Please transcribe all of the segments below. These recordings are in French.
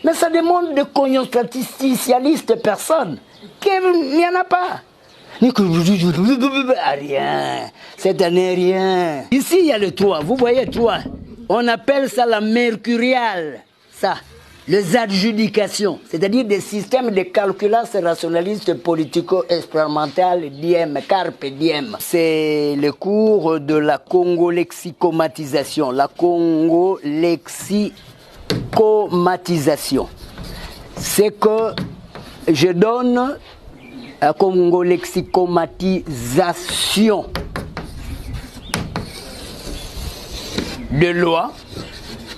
Mais ça demande de cognon statisticien personne. Il n'y en a pas. Rien. Cette année, rien. Ici, il y a le 3. Vous voyez 3. On appelle ça la mercuriale. Ça. Les adjudications. C'est-à-dire des systèmes de calculus rationalistes politico-expérimental diem, carpe diem. C'est le cours de la congolexicomatisation. La congolexicomatisation. C'est que je donne la congolexicomatisation de loi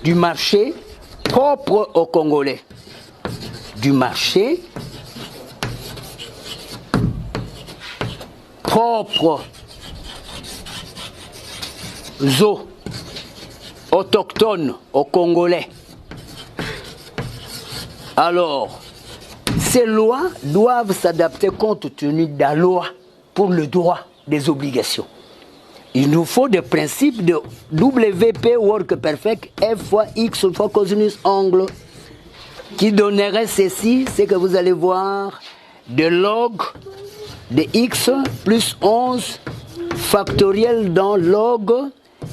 du marché propre aux Congolais. Du marché propre aux autochtones, aux Congolais. Alors, ces lois doivent s'adapter compte tenu de la loi pour le droit des obligations. Il nous faut des principes de WP, Work Perfect, F fois X fois cosinus angle, qui donneraient ceci, c'est que vous allez voir de log de X plus 11 factoriel dans log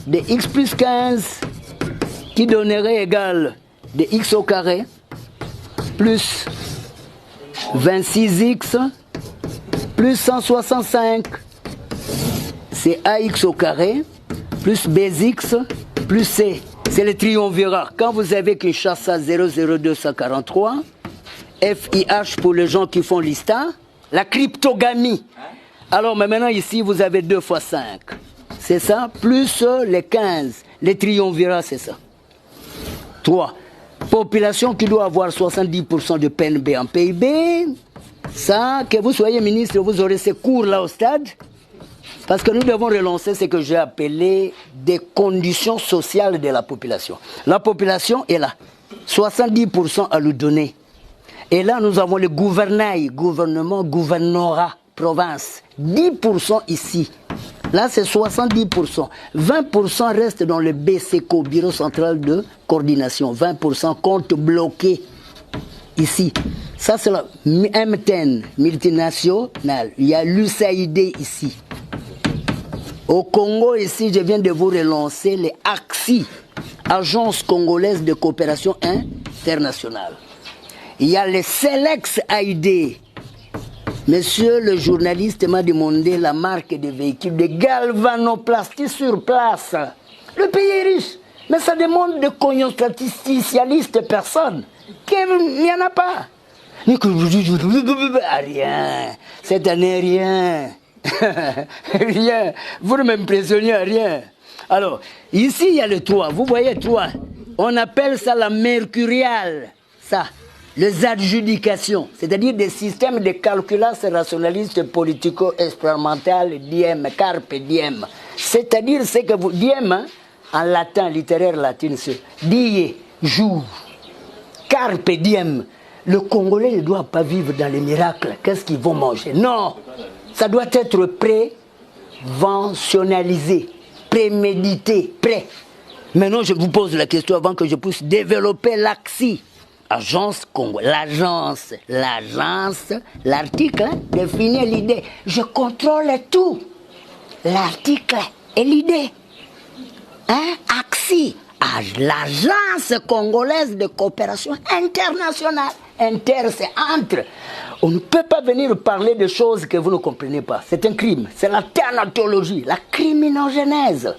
de X plus 15, qui donnerait égal de X au carré plus 26X plus 165. C'est AX au carré, plus BX, plus C. C'est le triumvirat. Quand vous avez Kinshasa 00243, FIH pour les gens qui font l'ISTA, la cryptogamie. Alors, mais maintenant ici, vous avez 2 fois 5. C'est ça, plus les 15. Les triumvirats, c'est ça. 3. Population qui doit avoir 70% de PNB en PIB. Ça, que vous soyez ministre, vous aurez ces cours-là au stade. Parce que nous devons relancer ce que j'ai appelé des conditions sociales de la population. La population est là. 70% à lui donner. Et là, nous avons le gouvernail, gouvernement, gouvernorat, province. 10% ici. Là, c'est 70%. 20% reste dans le BCCO, Bureau Central de Coordination. 20% compte bloqué ici. Ça, c'est la MTN, multinationale. Il y a l'USAID ici. Au Congo, ici, je viens de vous relancer les ACSI, Agence congolaise de coopération internationale. Il y a les Selex AID. Monsieur le journaliste m'a demandé la marque des véhicules de galvanoplastie sur place. Le pays est riche, mais ça demande de cognon statisticien personne. Il n'y en a pas. Rien. Cette année, rien. Rien. Vous ne m'impressionnez à rien. Alors, ici, il y a le 3. Vous voyez 3. On appelle ça la mercuriale. Ça. Les adjudications. C'est-à-dire des systèmes de calculus rationalistes politico-expérimental diem, carpe diem. C'est-à-dire, c'est que vous... Diem, hein, en latin, littéraire latin, c'est die, jour. Carpe diem. Le Congolais ne doit pas vivre dans les miracles. Qu'est-ce qu'ils vont manger? Non. Ça doit être préventionnalisé, prémédité, prêt. Maintenant, je vous pose la question avant que je puisse développer l'AXI. Agence Congo, l'agence, l'article définit l'idée. Je contrôle tout. L'article et l'idée. Hein? AXI, l'agence congolaise de coopération internationale. Inter, c'est entre. On ne peut pas venir parler de choses que vous ne comprenez pas. C'est un crime. C'est la thanatologie, la criminogénèse.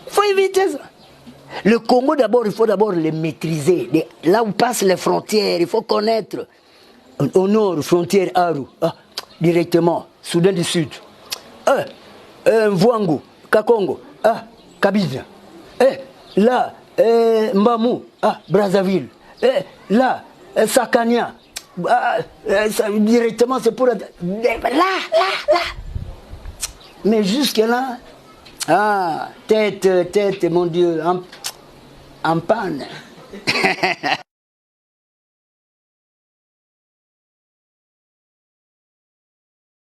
Il faut éviter ça. Le Congo, d'abord, il faut d'abord le maîtriser. Là où passent les frontières, il faut connaître. Au nord, frontière Aru, directement, Soudan du Sud. Mvwangu, Kakongo, Kabila. Là, Mbamou, Brazzaville. Là, Sakania. Directement, c'est pour... Là. Mais jusque-là, tête, mon Dieu, en panne.